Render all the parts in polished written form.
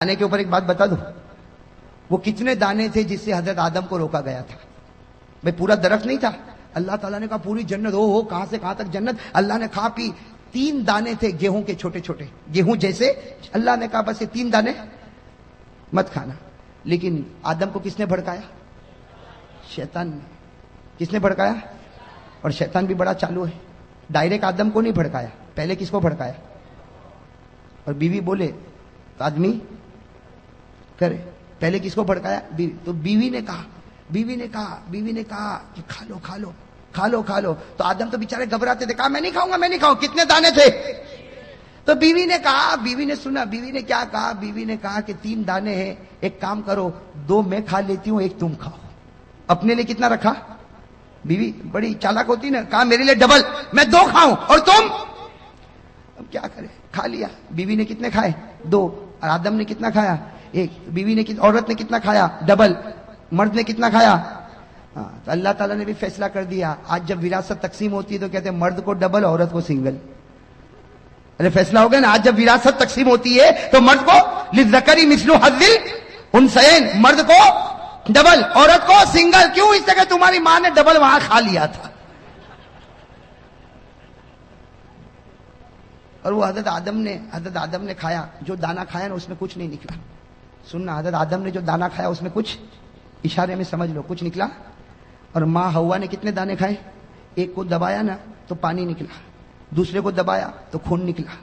دانے کے اوپر ایک بات بتا دو، وہ کتنے دانے تھے جس سے حضرت آدم کو روکا گیا تھا؟ بھئی پورا درخت نہیں تھا، اللہ تعالیٰ نے کہا پوری جنت ہو کہاں سے کہاں تک جنت، اللہ نے کھا پی. 3 دانے تھے گیہوں کے چھوٹے چھوٹے، گیہوں جیسے، اللہ نے کہا بس یہ 3 دانے مت کھانا. لیکن آدم کو کس نے بھڑکایا؟ شیطان نے. کس نے بھڑکایا؟ اور شیطان بھی بڑا چالو ہے، ڈائریکٹ آدم کو نہیں بھڑکایا، پہلے کس کو بھڑکایا؟ اور بیوی بولے تو آدمی کرے. پہلے کس کو بھڑکایا؟ بیوی. تو بیوی نے کہا کہ کھا لو کھا لو کھا لو کھا لو. تو آدم تو بیچارے گھبراتے تھے، کہا میں نہیں کھاؤں گا. کتنے دانے تھے؟ تو بیوی نے کہا، بیوی نے سنا، بیوی نے کیا کہا؟ بیوی نے کہا کہ 3 دانے ہیں، ایک کام کرو 2 میں کھا لیتی ہوں 1 تم کھاؤ. اپنے لیے کتنا رکھا؟ بیوی بڑی چالاک ہوتی نا، کہا میرے لیے ڈبل، میں 2 کھاؤں اور تم. اب کیا کرے، کھا لیا. بیوی نے کتنے کھائے؟ 2. اور آدم نے کتنا کھایا؟ 1. بیوی نے عورت نے کتنا کھایا؟ ڈبل. مرد نے کتنا کھایا؟ تو اللہ تعالیٰ نے بھی فیصلہ کر دیا، آج جب وراثت تقسیم ہوتی ہے تو کہتے ہیں مرد کو ڈبل، عورت کو سنگل. ارے فیصلہ ہو گیا نا، آج جب وراثت تقسیم ہوتی ہے تو مرد کو للذکر مثل حظ الانثیین، مرد کو ڈبل، عورت کو سنگل. کیوں؟ اس طرح تمہاری ماں نے ڈبل وہاں کھا لیا تھا. اور وہ حضرت آدم نے کھایا، جو دانا کھایا نا اس میں کچھ نہیں نکلا. سننا، حضرت آدم نے جو دانا کھایا اس میں کچھ، اشارے میں سمجھ لو، کچھ نکلا. اور ماں حوا نے کتنے دانے کھائے؟ ایک کو دبایا نا تو پانی نکلا، دوسرے کو دبایا تو خون نکلا.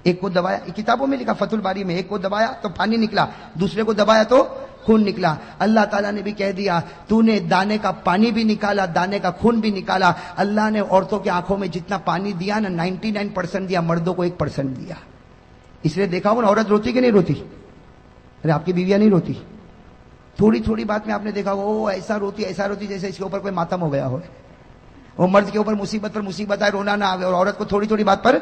ایک کو دبایا، کتابوں میں لکھا فتح الباری میں، ایک کو دبایا تو پانی نکلا، دوسرے کو دبایا تو خون نکلا. اللہ تعالیٰ نے بھی کہہ دیا تو نے دانے کا پانی بھی نکالا، دانے کا خون بھی نکالا. اللہ نے عورتوں کی آنکھوں میں جتنا پانی دیا نا 99% دیا، مردوں کو 1% دیا. اس لیے دیکھا ہو نا، عورت روتی کہ نہیں روتی؟ ارے آپ کی بیویاں نہیں روتی؟ تھوڑی تھوڑی بات میں آپ نے دیکھا وہ ایسا روتی جیسے اس کے اوپر کوئی ماتم ہو گیا ہو. وہ مرد کے اوپر مصیبت پر مصیبت آئے رونا نہ آئے، اور عورت کو تھوڑی تھوڑی بات پر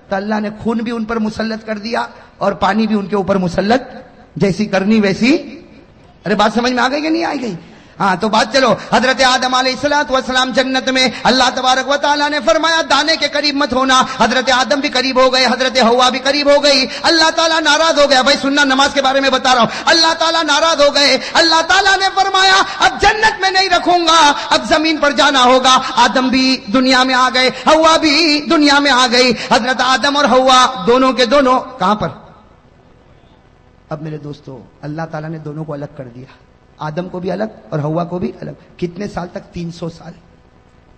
تو اللہ نے خون بھی ان پر مسلط کر دیا اور پانی بھی ان کے اوپر مسلط، جیسی کرنی ویسی. ارے بات سمجھ میں آ گئی کہ نہیں آئی گئی؟ ہاں تو بات چلو. حضرت آدم علیہ السلام جنت میں، اللہ تبارک و تعالیٰ نے فرمایا دانے کے قریب مت ہونا. حضرت آدم بھی قریب ہو گئے، حضرت حوا بھی قریب ہو گئی. اللہ تعالیٰ ناراض ہو گیا. بھائی سننا، نماز کے بارے میں بتا رہا ہوں. اللہ تعالیٰ ناراض ہو گئے. اللہ تعالیٰ نے فرمایا اب جنت میں نہیں رکھوں گا، اب زمین پر جانا ہوگا. آدم بھی دنیا میں آ گئے، حوا بھی دنیا میں آ گئی. حضرت آدم اور حوا دونوں کے دونوں کہاں پر؟ اب میرے دوستو، اللہ تعالیٰ نے دونوں کو الگ کر دیا، آدم کو بھی الگ اور حوا کو بھی الگ. کتنے سال تک؟ 300 سال.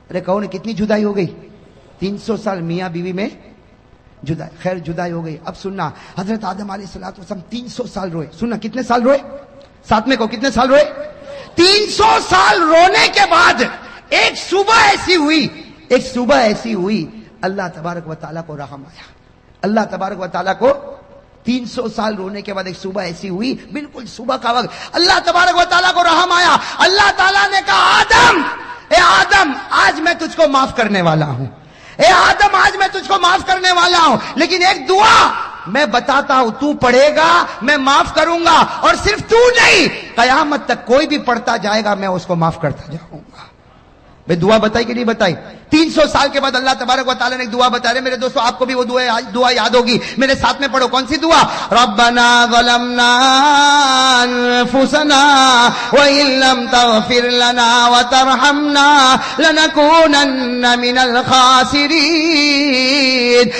ارے کہو نا کتنی جدائی ہو گئی؟ 300 سال میاں بیوی میں جدائی. خیر جدائی ہو گئی. اب سننا، حضرت آدم علیہ السلام 300 سال روئے. سننا کتنے سال روئے؟ ساتھ میں کو کتنے سال روئے؟ 300 سال رونے کے بعد ایک صبح ایسی ہوئی اللہ تبارک و تعالیٰ کو رحم آیا. اللہ تبارک و تعالیٰ کو 300 سال رونے کے بعد ایک صبح ایسی ہوئی، بالکل صبح کا وقت، اللہ تبارک و تعالیٰ کو رحم آیا. اللہ تعالیٰ نے کہا اے آدم آج میں تجھ کو معاف کرنے والا ہوں. اے آدم آج میں تجھ کو معاف کرنے والا ہوں، لیکن ایک دعا میں بتاتا ہوں، تو پڑھے گا میں معاف کروں گا، اور صرف تو نہیں، قیامت تک کوئی بھی پڑھتا جائے گا میں اس کو معاف کرتا جاؤں گا. بھئی دعا بتائی کہ نہیں بتائی؟ 300 سال کے بعد اللہ تبارک و تعالیٰ نے ایک دعا بتا رہے. میرے دوستو آپ کو بھی وہ دعا یاد ہوگی، میرے ساتھ میں پڑھو. کون سی دعا؟ ربنا ظلمنا انفسنا وان لم تغفر لنا وترحمنا لنكونن من الخاسرین.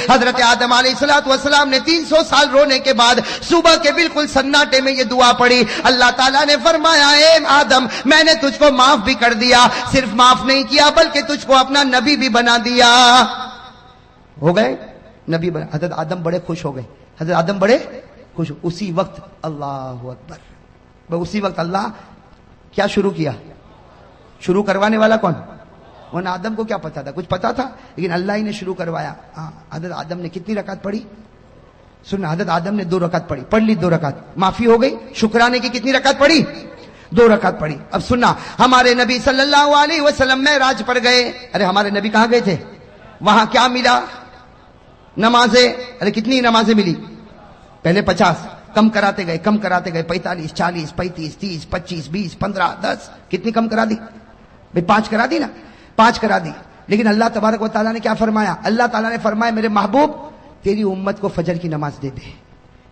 حضرت آدم علیہ السلام نے 300 سال رونے کے بعد صبح کے بالکل سناٹے میں یہ دعا پڑھی. اللہ تعالیٰ نے فرمایا اے آدم میں نے تجھ کو معاف بھی کر دیا، صرف معاف نہیں کیا بلکہ تجھ کو اپنا نبی بھی بنا دیا. ہو گئے نبی بنا. حضرت آدم بڑے خوش ہو گئے. حضرت آدم بڑے خوش. اسی وقت اللہ اکبر، اسی وقت اللہ کیا شروع کیا؟ شروع کروانے والا کون؟ ورنہ آدم کو کیا پتا تھا؟ کچھ پتا تھا، لیکن اللہ ہی نے شروع کروایا. حضرت آدم نے کتنی رکعت پڑھی؟ سننا، حضرت آدم نے 2 رکعت پڑھی. پڑھ لی 2 رکعت، معافی ہو گئی. شکرانے کی کتنی رکعت پڑھی؟ 2 رکعت پڑھی. اب سننا، ہمارے نبی صلی اللہ علیہ وسلم معراج پر گئے. ارے ہمارے نبی کہاں گئے تھے؟ وہاں کیا ملا؟ نمازیں. ارے کتنی نمازیں ملی؟ پہلے 50، کم کراتے گئے 45 40 35 30 25 20 15 10. کتنی کم کرا دی؟ بھئی 5 کرا دی نا، 5 کرا دی. لیکن اللہ تبارک و تعالیٰ نے کیا فرمایا؟ اللہ تعالیٰ نے فرمایا میرے محبوب تیری امت کو فجر کی نماز دے دے.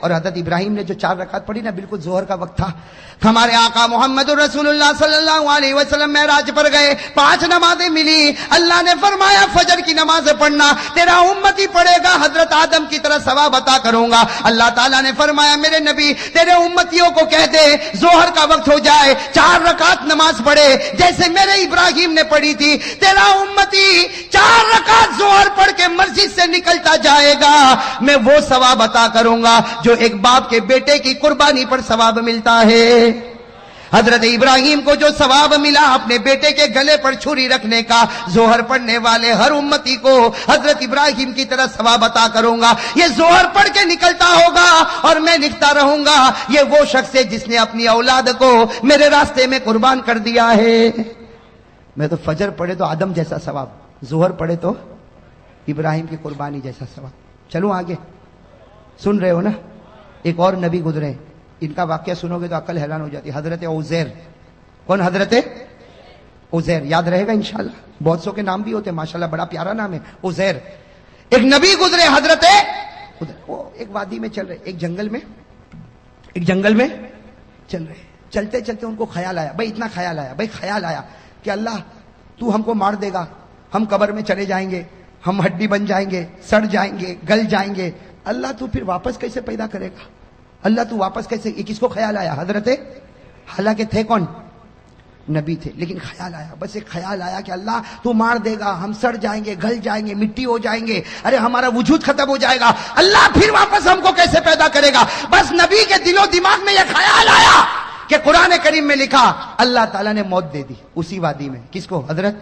اور حضرت ابراہیم نے جو 4 رکعت پڑھی نا، بالکل ظہر کا وقت تھا. ہمارے آقا محمد رسول اللہ صلی اللہ علیہ وسلم معراج پر گئے، 5 نمازیں ملی. اللہ نے فرمایا فجر کی نماز پڑھنا، تیرا امتی پڑھے گا حضرت آدم کی طرح ثواب عطا کروں گا. اللہ تعالیٰ نے فرمایا میرے نبی تیرے امتیوں کو کہہ دے ظہر کا وقت ہو جائے 4 رکعت نماز پڑھے جیسے میرے ابراہیم نے پڑھی تھی. تیرا امتی 4 رکعت ظہر پڑھ کے مسجد سے نکلتا جائے گا، میں وہ ثواب عطا کروں گا جو ایک باپ کے بیٹے کی قربانی پر ثواب ملتا ہے. حضرت ابراہیم کو جو ثواب ملا اپنے بیٹے کے گلے پر چھری رکھنے کا، ظہر پڑھنے والے ہر امتی کو حضرت ابراہیم کی طرح ثواب عطا کروں گا. یہ ظہر پڑھ کے نکلتا ہوگا اور میں لکھتا رہوں گا یہ وہ شخص ہے جس نے اپنی اولاد کو میرے راستے میں قربان کر دیا ہے. میں تو فجر پڑھے تو آدم جیسا ثواب، ظہر پڑھے تو ابراہیم کی قربانی جیسا ثواب. چلو آگے، سن رہے ہو نا؟ ایک اور نبی گزرے، ان کا واقعہ سنو گے تو عقل حیران ہو جاتی. حضرت عزیر. کون؟ حضرت عزیر. یاد رہے گا انشاءاللہ. بہت سو کے نام بھی ہوتے ہیں ماشاءاللہ، بڑا پیارا نام ہے عزیر. ایک نبی گزرے حضرت وہ ایک وادی میں چل رہے، ایک جنگل میں چل رہے. چلتے چلتے ان کو خیال آیا، بھائی اتنا خیال آیا کہ اللہ تو ہم کو مار دے گا، ہم قبر میں چلے جائیں گے، ہم ہڈی بن جائیں گے، سڑ جائیں گے، گل جائیں گے. اللہ تو پھر واپس کیسے پیدا کرے گا؟ اللہ تو واپس کیسے؟ یہ کس کو خیال آیا؟ حضرت، حالانکہ تھے کون؟ نبی تھے، لیکن خیال آیا، بس ایک خیال آیا کہ اللہ تو مار دے گا، ہم سڑ جائیں گے، گل جائیں گے، مٹی ہو جائیں گے، ارے ہمارا وجود ختم ہو جائے گا، اللہ پھر واپس ہم کو کیسے پیدا کرے گا؟ بس نبی کے دل و دماغ میں یہ خیال آیا کہ قرآن کریم میں لکھا اللہ تعالیٰ نے موت دے دی اسی وادی میں. کس کو؟ حضرت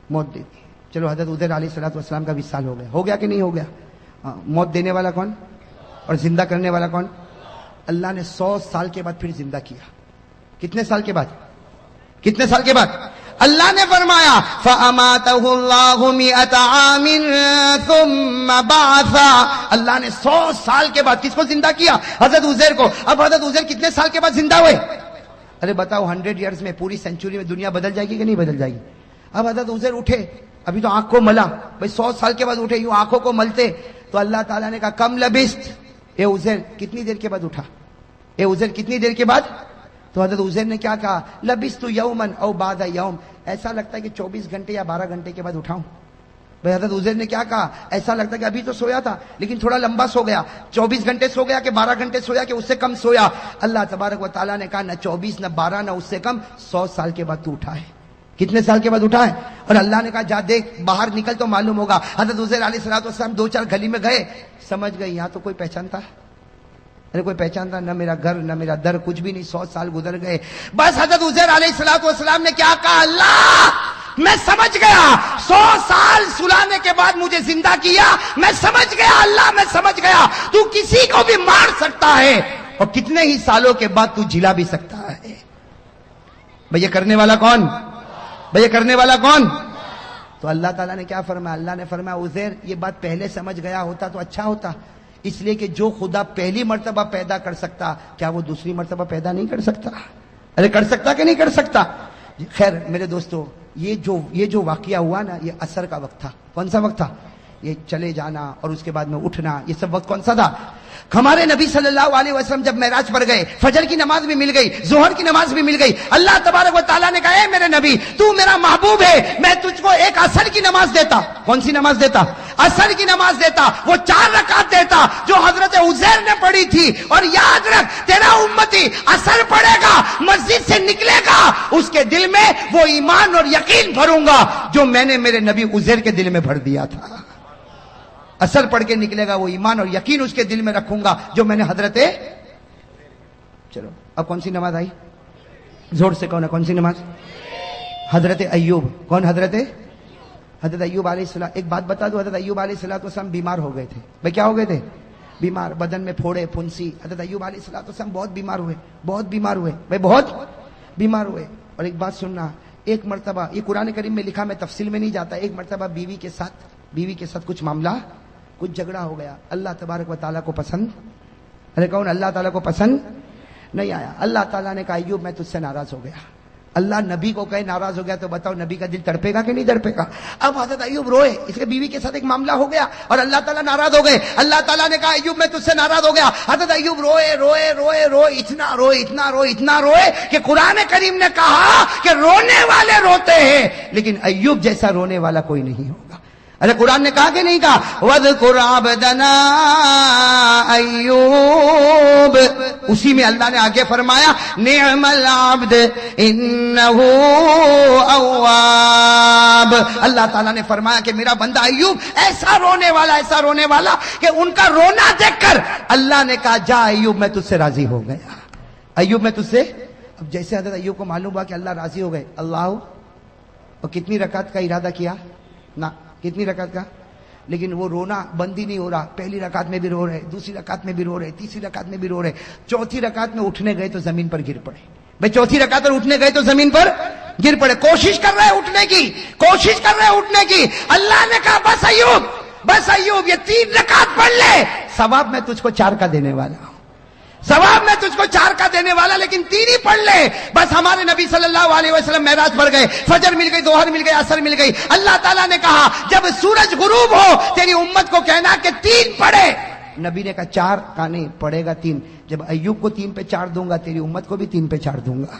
موت دے دی. چلو حضرت عزیر علیہ السلام کا وصال ہو گیا کہ نہیں ہو گیا؟ موت دینے والا کون اور زندہ کرنے والا کون؟ اللہ نے 100 سال کے بعد پھر زندہ کیا. کتنے سال کے بعد؟ اللہ نے فرمایا فَأَمَاتَهُ اللَّهُ مِئَةَ عَامٍ ثُمَّ بَعَثَ. اللہ نے 100 سال کے بعد کس کو زندہ کیا؟ حضرت عزیر کو. اب حضرت عزیر کتنے سال کے بعد زندہ ہوئے؟ ارے بتاؤ 100 ایئرز میں، پوری سینچری میں دنیا بدل جائے گی کہ نہیں بدل جائے گی؟ اب حضرت عزیر اٹھے، ابھی تو آنکھ کو ملا، بھائی 100 سال کے بعد اٹھے، یوں آنکھوں کو ملتے تو اللہ تعالیٰ نے کہا کم لبست، اے عزیر کتنی دیر کے بعد اٹھا؟ کتنی دیر کے بعد؟ تو حضرت عزیر نے کیا کہا؟ لبست یومن او بعد یوم. ایسا لگتا ہے کہ 24 گھنٹے یا 12 گھنٹے کے بعد اٹھاؤں. بھائی حضرت عزیر نے کیا کہا؟ ایسا لگتا ہے کہ ابھی تو سویا تھا لیکن تھوڑا لمبا سو گیا، 24 گھنٹے سو گیا کہ 12 گھنٹے سویا کہ اس سے کم سویا. اللہ تبارک و تعالیٰ نے کہا نہ 24 نہ 12 نہ اس سے کم، 100 سال کے بعد تو اٹھا ہے. کتنے سال کے بعد اٹھا ہے؟ اور اللہ نے کہا جا دیکھ باہر نکل تو معلوم ہوگا. حضرت عزیر علیہ السلام 2-4 گلی میں گئے، سمجھ گئے یہاں تو کوئی پہچانتا ہے؟ ارے کوئی پہچانتا نہ میرا گھر نہ میرا در، کچھ بھی نہیں. 100 سال گزر گئے. بس حضرت عزیر علیہ السلام نے کیا کہا؟ اللہ میں سمجھ گیا، 100 سال سلانے کے بعد مجھے زندہ کیا، میں سمجھ گیا اللہ، میں سمجھ گیا تو کسی کو بھی مار سکتا ہے اور کتنے ہی سالوں کے بعد تو جلا بھی سکتا ہے. بھئی یہ کرنے والا کون؟ تو اللہ تعالیٰ نے کیا فرمایا؟ اللہ نے فرمایا عزیر یہ بات پہلے سمجھ گیا ہوتا تو اچھا ہوتا، اس لیے کہ جو خدا پہلی مرتبہ پیدا کر سکتا کیا وہ دوسری مرتبہ پیدا نہیں کر سکتا؟ ارے کر سکتا کہ نہیں کر سکتا؟ خیر میرے دوستو، یہ جو واقعہ ہوا نا، یہ عصر کا وقت تھا. کون سا وقت تھا؟ یہ چلے جانا اور اس کے بعد میں اٹھنا، یہ سب وقت کون سا تھا؟ ہمارے نبی صلی اللہ علیہ وسلم جب معراج پر گئے، فجر کی نماز بھی مل گئی، ظہر کی نماز بھی مل گئی. اللہ تبارک و تعالیٰ نے کہا اے میرے نبی تو میرا محبوب ہے، میں تجھ کو ایک عصر کی نماز دیتا. کون سی نماز دیتا؟ عصر کی نماز دیتا. وہ 4 رکعت دیتا جو حضرت عزیر نے پڑھی تھی. اور یاد رکھ تیرا امتی عصر پڑھے گا، مسجد سے نکلے گا، اس کے دل میں وہ ایمان اور یقین بھروں گا جو میں نے میرے نبی عزیر کے دل میں بھر دیا تھا. اثر پڑھ کے نکلے گا، وہ ایمان اور یقین اس کے دل میں رکھوں گا جو میں نے چلو اب کون سی نماز آئی؟ زور سے کون سی نماز؟ حضرت ایوب. کون؟ حضرت ایوب علیہ السلام. ایک بات بتا دو، حضرت ایوب علیہ السلام بیمار ہو گئے تھے. بھائی کیا ہو گئے تھے؟ بیمار، بدن میں پھوڑے پھنسی. حضرت ایوب علیہ السلام بہت بیمار ہوئے بھائی بہت بیمار ہوئے. اور ایک بات سننا، ایک مرتبہ یہ قرآن کریم میں لکھا، میں تفصیل میں نہیں جاتا، ایک مرتبہ بیوی کے ساتھ کچھ معاملہ، کچھ جھگڑا ہو گیا. اللہ تبارک و تعالیٰ کو پسند، ارے کون؟ اللہ تعالیٰ کو پسند نہیں آیا. اللہ تعالیٰ نے کہا ایوب میں تجھ سے ناراض ہو گیا. اللہ نبی کو کہے ناراض ہو گیا تو بتاؤ نبی کا دل تڑپے گا کہ نہیں تڑپے گا؟ اب حضرت ایوب روئے، اس کے بیوی کے ساتھ ایک معاملہ ہو گیا اور اللہ تعالیٰ ناراض ہو گئے. اللہ تعالیٰ نے کہا ایوب میں تجھ سے ناراض ہو گیا. حضرت ایوب روئے روئے روئے روئے، اتنا روئے کہ قرآن کریم نے کہا کہ رونے والے روتے ہیں لیکن ایوب جیسا رونے والا کوئی نہیں ہوگا. ارے قرآن نے کہا کہ نہیں کہا وَاذْكُرْ عَبْدَنَا ایوب؟ اسی میں اللہ نے آگے فرمایا نعم العبد انہو اواب. اللہ تعالیٰ نے فرمایا کہ میرا بندہ ایوب ایسا رونے والا کہ ان کا رونا دیکھ کر اللہ نے کہا جا ایوب میں تجھ سے راضی ہو گیا. ایوب میں تجھ سے. اب جیسے حضرت ایوب کو معلوم ہوا کہ اللہ راضی ہو گئے، اللہ اور کتنی رکعت کا ارادہ کیا نا، کتنی رکعت کا، لیکن وہ رونا بند ہی نہیں ہو رہا. پہلی رکعت میں بھی رو رہے، دوسری رکعت میں بھی رو رہے، تیسری رکعت میں بھی رو رہے، چوتھی رکعت میں اٹھنے گئے تو زمین پر گر پڑے. بھائی چوتھی رکعت پر اٹھنے گئے تو زمین پر گر پڑے. کوشش کر رہے اٹھنے کی. اللہ نے کہا بس ایوب یہ 3 رکعت پڑھ لے، ثواب میں تجھ کو 4 کا دینے والا لیکن 3 ہی پڑھ لے. بس ہمارے نبی صلی اللہ علیہ وسلم معراج پر گئے، فجر مل گئی، ظہر مل گئی، عصر مل گئی. اللہ تعالیٰ نے کہا جب سورج غروب ہو تیری امت کو کہنا کہ 3 پڑھے. نبی نے کہا 4 کا نہیں پڑھے گا 3. جب ایوب کو 3 پہ 4 دوں گا تیری امت کو بھی 3 پہ 4 دوں گا.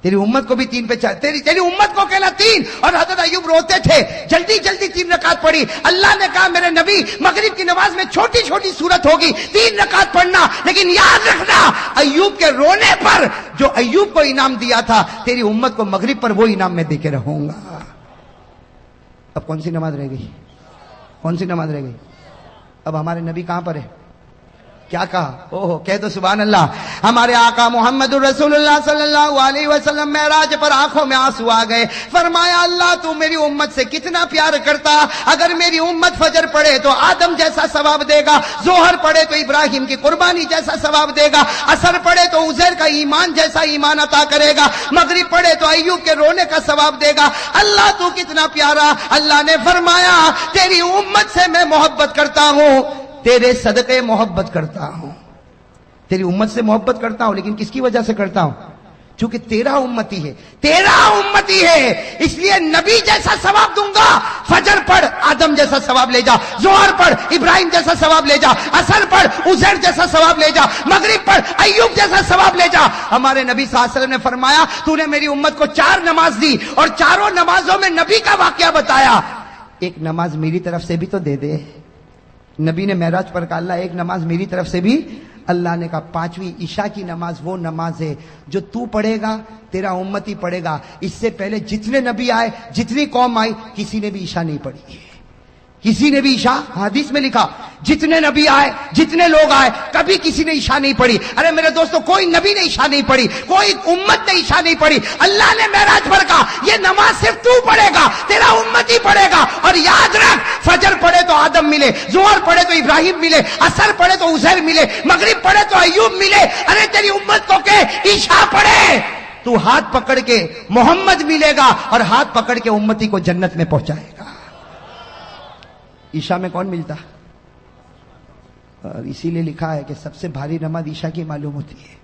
تیری امت کو بھی 3 پہ 4، تیری امت کو کہنا 3. اور حضرت ایوب روتے تھے، جلدی 3 رکعت پڑھی. اللہ نے کہا میرے نبی مغرب کی نماز میں چھوٹی صورت ہوگی، 3 رکعت پڑھنا، لیکن یاد رکھنا ایوب کے رونے پر جو ایوب کو انعام دیا تھا تیری امت کو مغرب پر وہ انعام میں دے کے رہوں گا. اب کون سی نماز رہ گئی؟ اب ہمارے نبی کہاں پر ہے؟ کیا کہا؟ کہہ دو سبحان اللہ. ہمارے آقا محمد رسول اللہ صلی اللہ علیہ وسلم معراج پر آنکھوں میں آنسو آ گئے. فرمایا اللہ تو میری امت سے کتنا پیار کرتا. اگر میری امت فجر پڑھے تو آدم جیسا ثواب دے گا، ظہر پڑھے تو ابراہیم کی قربانی جیسا ثواب دے گا، عصر پڑھے تو عزیر کا ایمان جیسا ایمان عطا کرے گا، مغرب پڑھے تو ایوب کے رونے کا ثواب دے گا. اللہ تو کتنا پیارا. اللہ نے فرمایا تیری امت سے میں محبت کرتا ہوں، تیرے صدقے محبت کرتا ہوں. تیری امت سے محبت کرتا ہوں لیکن کس کی وجہ سے کرتا ہوں؟ چونکہ تیرا امتی ہے اس لیے نبی جیسا ثواب دوں گا. فجر پڑھ آدم جیسا ثواب لے جا، ظہر پڑھ ابراہیم جیسا ثواب لے جا، عصر پڑھ عزیر جیسا ثواب لے جا، مغرب پڑھ ایوب جیسا ثواب لے جا. ہمارے نبی صلی اللہ علیہ وسلم نے فرمایا تو نے میری امت کو 4 نماز دی اور 4 نمازوں میں نبی کا واقعہ بتایا. ایک نماز میری طرف سے بھی تو دے دے. نبی نے معراج پر کہا اللہ ایک نماز میری طرف سے بھی. اللہ نے کہا 5ویں عشاء کی نماز وہ نماز ہے جو تو پڑھے گا تیرا امتی پڑھے گا. اس سے پہلے جتنے نبی آئے، جتنی قوم آئی، کسی نے بھی عشاء نہیں پڑھی. حدیث میں لکھا جتنے نبی آئے، جتنے لوگ آئے، کبھی کسی نے عشاء نہیں پڑھی. ارے میرے دوستو کوئی نبی نے عشاء نہیں پڑھی، کوئی امت نے عشاء نہیں پڑھی. اللہ نے معراج پر کہا یہ نماز صرف تو پڑھے گا، تیرا امتی پڑھے گا. اور یاد رکھ فجر پڑھے تو آدم ملے، ظہر پڑھے تو ابراہیم ملے، عصر پڑھے تو عزیر ملے، مغرب پڑھے تو ایوب ملے. ارے تیری امت کو کہ عشاء پڑھے تو ہاتھ پکڑ کے محمد ملے گا اور ہاتھ پکڑ کے امتی کو جنت میں پہنچائے گا. عشاء میں کون ملتا؟ اور اسی لیے لکھا ہے کہ سب سے بھاری نماز عشاء کی معلوم ہوتی ہے.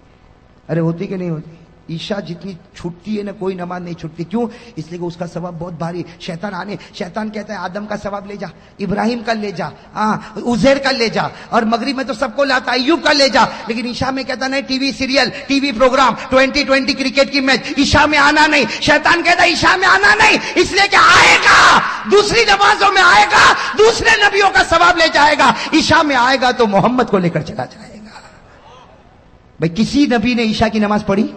ارے ہوتی کہ نہیں ہوتی؟ عشاء جتنی چھٹتی ہے نا کوئی نماز نہیں چھٹتی. کیوں؟ اس لیے کہ اس کا ثواب بہت بھاری. شیطان کہتا ہے آدم کا ثواب لے جا، ابراہیم کا لے جا، عزیر کا لے جا، اور مغرب میں تو سب کو لاتا ایوب کا لے جا. لیکن عشاء میں کہتا نہیں TV serial, TV programme, 2020 cricket کی میچ، عشاء میں آنا نہیں. شیطان کہتا ہے عشاء میں آنا نہیں، اس لیے کہ آئے گا دوسری نمازوں میں آئے گا، دوسرے نبیوں کا ثواب لے جائے گا. عشاء میں آئے گا تو محمد کو لے کر چلا جائے گا. بھائی کسی نبی نے عشاء کی نماز پڑھی؟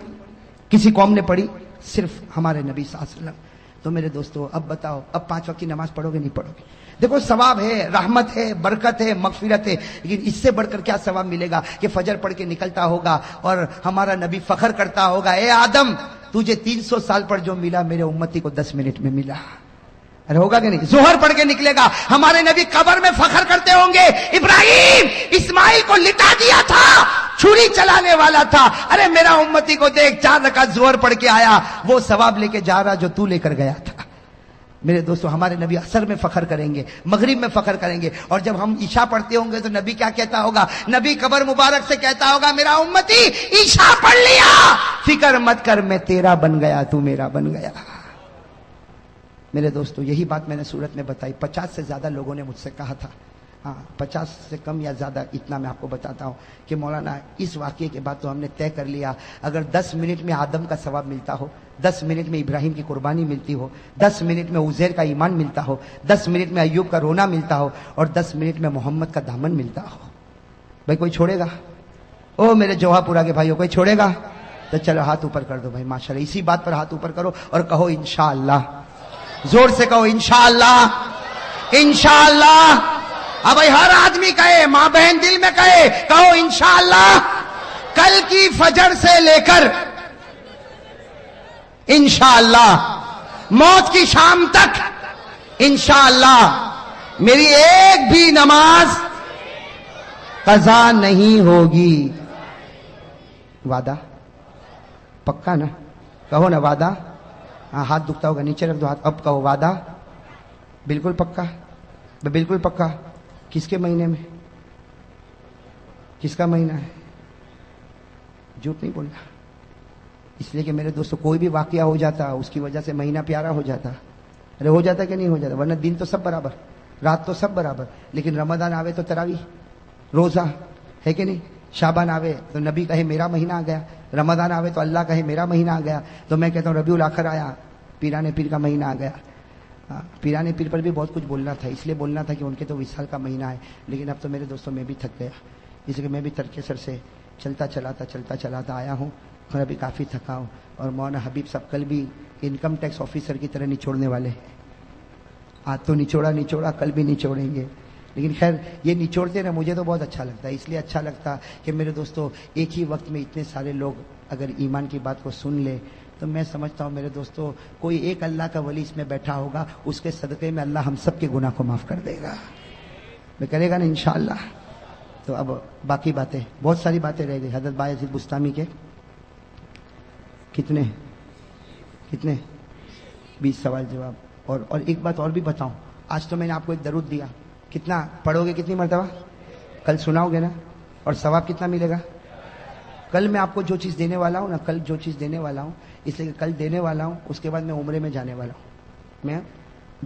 کسی قوم نے پڑھی؟ صرف ہمارے نبی صلی اللہ علیہ وسلم. تو میرے دوستو اب بتاؤ اب 5 وقت کی نماز پڑھو گے نہیں پڑھو گے؟ دیکھو ثواب ہے، رحمت ہے، برکت ہے، مغفرت ہے، لیکن اس سے بڑھ کر کیا ثواب ملے گا کہ فجر پڑھ کے نکلتا ہوگا اور ہمارا نبی فخر کرتا ہوگا اے آدم تجھے 300 سال پر جو ملا میرے امتی کو 10 منٹ میں ملا. ارے ہوگا کہ نہیں؟ ظہر پڑھ کے نکلے گا، ہمارے نبی قبر میں فخر کرتے ہوں گے ابراہیم اسماعیل کو لٹا دیا تھا، چھری چلانے والا تھا. ارے میرا امتی کو دیکھ 4 رکعت ظہر پڑھ کے آیا، وہ ثواب لے کے جا رہا جو تو لے کر گیا تھا. میرے دوستو ہمارے نبی عصر میں فخر کریں گے، مغرب میں فخر کریں گے، اور جب ہم عشاء پڑھتے ہوں گے تو نبی کیا کہتا ہوگا؟ نبی قبر مبارک سے کہتا ہوگا میرا امتی عشاء پڑھ لیا، فکر مت کر میں تیرا بن گیا، تو میرا بن گیا۔ میرے دوستو یہی بات میں نے سورت میں بتائی۔ 50 سے زیادہ لوگوں نے مجھ سے کہا تھا، 50 سے کم یا زیادہ، اتنا میں آپ کو بتاتا ہوں کہ مولانا اس واقعے کے بعد تو ہم نے طے کر لیا اگر 10 منٹ میں آدم کا ثواب ملتا ہو، 10 منٹ میں ابراہیم کی قربانی ملتی ہو، 10 منٹ میں عزیر کا ایمان ملتا ہو، 10 منٹ میں ایوب کا رونا ملتا ہو، اور 10 منٹ میں محمد کا دامن ملتا ہو، بھائی کوئی چھوڑے گا؟ او میرے جوہا پورا کے بھائیو، کوئی چھوڑے گا؟ تو چلو ہاتھ اوپر کر دو بھائی، ماشاءاللہ اسی بات پر ہاتھ اوپر کرو اور کہو انشاءاللہ، زور سے کہو انشاءاللہ، انشاءاللہ۔ اب بھائی ہر آدمی کہے، ماں بہن دل میں کہے، کہو انشاءاللہ کل کی فجر سے لے کر انشاءاللہ موت کی شام تک انشاءاللہ میری ایک بھی نماز قضا نہیں ہوگی۔ وعدہ پکا نا؟ کہو نا وعدہ۔ ہاتھ دکھتا ہوگا، نیچے رکھ دو ہاتھ، اب کہو وعدہ بالکل پکا، بالکل پکا۔ کس کے مہینے میں؟ کس کا مہینہ ہے؟ جھوٹ نہیں بولنا، اس لیے کہ میرے دوستو کوئی بھی واقعہ ہو جاتا اس کی وجہ سے مہینہ پیارا ہو جاتا، ارے ہو جاتا کہ نہیں ہو جاتا؟ ورنہ دن تو سب برابر، رات تو سب برابر، لیکن رمضان آوے تو تراویح، روزہ ہے کہ نہیں؟ شعبان آوے تو نبی کہے میرا مہینہ آ گیا، رمضان آوے تو اللہ کہے میرا مہینہ آ گیا، تو میں کہتا ہوں ربیع الاخر آیا، پیرانے پیر کا مہینہ آ گیا۔ پیرانے پیر پر بھی بہت کچھ بولنا تھا، اس لیے بولنا تھا کہ ان کے تو وصال کا مہینہ ہے، لیکن اب تو میرے دوستوں میں بھی تھک گیا، اس لیے میں بھی ترک سر سے چلتا چلاتا آیا ہوں، اور ابھی کافی تھکا ہوں۔ اور مولانا حبیب صاحب کل بھی انکم ٹیکس آفیسر کی طرح نچوڑنے والے ہیں، آج تو نچوڑا کل بھی نچوڑیں گے، لیکن خیر یہ نچوڑتے نا مجھے تو بہت اچھا لگتا ہے، اس لیے اچھا لگتا کہ میرے دوستو ایک ہی وقت میں اتنے سارے لوگ اگر ایمان کی بات کو سن لے تو میں سمجھتا ہوں میرے دوستو کوئی ایک اللہ کا ولی اس میں بیٹھا ہوگا، اس کے صدقے میں اللہ ہم سب کے گناہ کو معاف کر دے گا، میں کرے گا نا انشاءاللہ۔ تو اب باقی باتیں، بہت ساری باتیں رہ گئی۔ حضرت بایزید بستامی کے کتنے 20 سوال جواب، اور ایک بات اور بھی بتاؤں، آج تو میں نے آپ کو ایک درود دیا، کتنا پڑھو گے؟ کتنی مرتبہ؟ کل سناؤ گے نا؟ اور ثواب کتنا ملے گا؟ کل میں آپ کو جو چیز دینے والا ہوں نا، کل جو چیز دینے والا ہوں، اس لیے کہ کل دینے والا ہوں، اس کے بعد میں عمرے میں جانے والا ہوں، میں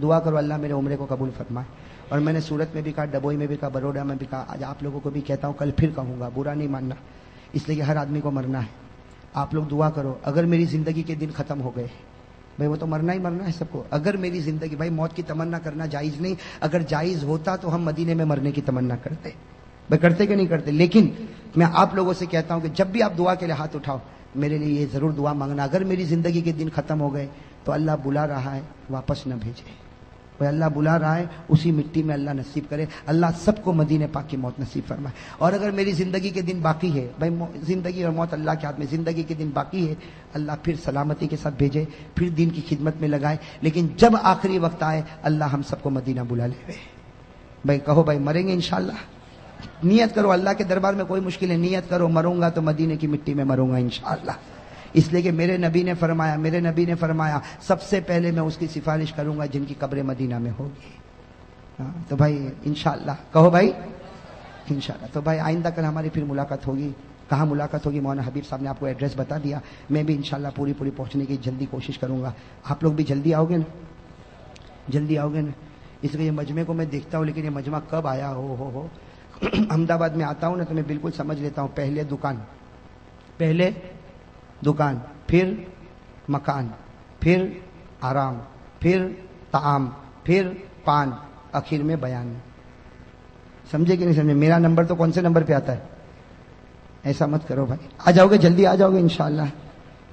دعا کرو اللہ میرے عمرے کو قبول فرمائے۔ اور میں نے سورت میں بھی کہا، ڈبوئی میں بھی کہا، بروڈا میں بھی کہا، آج آپ لوگوں کو بھی کہتا ہوں، کل پھر کہوں گا، برا نہیں ماننا، اس لیے کہ ہر آدمی کو مرنا ہے۔ آپ لوگ دعا کرو اگر میری زندگی کے دن ختم ہو گئے، بھائی وہ تو مرنا ہی مرنا ہے سب کو، اگر میری زندگی، بھائی موت کی تمنا کرنا جائز نہیں، اگر جائز ہوتا تو ہم مدینے میں مرنے کی تمنا کرتے، بھائی کرتے کہ نہیں کرتے؟ لیکن میں آپ لوگوں سے کہتا ہوں کہ جب بھی آپ دعا کے لیے ہاتھ اٹھاؤ، میرے لیے یہ ضرور دعا مانگنا، اگر میری زندگی کے دن ختم ہو گئے تو اللہ بلا رہا ہے واپس نہ بھیجے، بھائی اللہ بلا رہا ہے اسی مٹی میں اللہ نصیب کرے، اللہ سب کو مدینے پاک کی موت نصیب فرمائے۔ اور اگر میری زندگی کے دن باقی ہے، بھائی زندگی اور موت اللہ کے ہاتھ میں، زندگی کے دن باقی ہے، اللہ پھر سلامتی کے ساتھ بھیجے، پھر دین کی خدمت میں لگائے، لیکن جب آخری وقت آئے اللہ ہم سب کو مدینہ بلا لے۔ بھائی کہو بھائی مریں گے انشاءاللہ، نیت کرو، اللہ کے دربار میں کوئی مشکل ہے، نیت کرو مروں گا تو مدینے کی مٹی میں مروں گا انشاءاللہ، اس لیے کہ میرے نبی نے فرمایا سب سے پہلے میں اس کی سفارش کروں گا جن کی قبر مدینہ میں ہوگی۔ تو بھائی انشاءاللہ کہو بھائی انشاءاللہ۔ تو بھائی آئندہ کل ہماری پھر ملاقات ہوگی، کہاں ملاقات ہوگی؟ مولانا حبیب صاحب نے آپ کو ایڈریس بتا دیا، میں بھی انشاءاللہ پوری پہنچنے کی جلدی کوشش کروں گا۔ آپ لوگ بھی جلدی آؤ گے نا؟ جلدی آؤ گے نا؟ اس لیے یہ مجمع کو میں دیکھتا ہوں، لیکن یہ مجمع کب آیا ہو احمد آباد میں آتا ہوں نا تو میں بالکل سمجھ لیتا ہوں، پہلے دکان، پھر مکان، پھر آرام، پھر طعام، پھر پان، آخر میں بیان۔ سمجھے کہ نہیں سمجھے؟ میرا نمبر تو کون سے نمبر پہ آتا ہے؟ ایسا مت کرو بھائی، آ جاؤ گے، جلدی آ جاؤ گے انشاءاللہ۔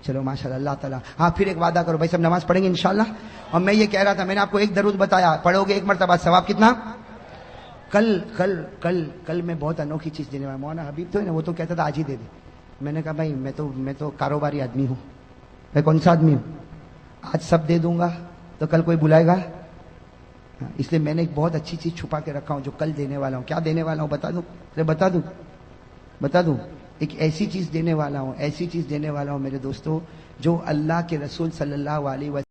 چلو ماشاءاللہ، اللہ تعالیٰ۔ ہاں پھر ایک وعدہ کرو بھائی، سب نماز پڑھیں گے انشاءاللہ۔ اور میں یہ کہہ رہا تھا، میں نے آپ کو ایک درود بتایا، پڑھو گے ایک مرتبہ، ثواب کتنا؟ کل میں بہت انوکھی چیز دینے والا، مولانا حبیب تو ہے نا، وہ تو کہتا تھا آج ہی دے دے، میں نے کہا بھائی میں تو کاروباری آدمی ہوں، میں کون سا آدمی ہوں، آج سب دے دوں گا تو کل کوئی بلائے گا، اس لیے میں نے ایک بہت اچھی چیز چھپا کے رکھا ہوں جو کل دینے والا ہوں۔ کیا دینے والا ہوں بتا دوں؟ ایک ایسی چیز دینے والا ہوں میرے دوستو، جو اللہ کے رسول صلی اللہ علیہ وسلم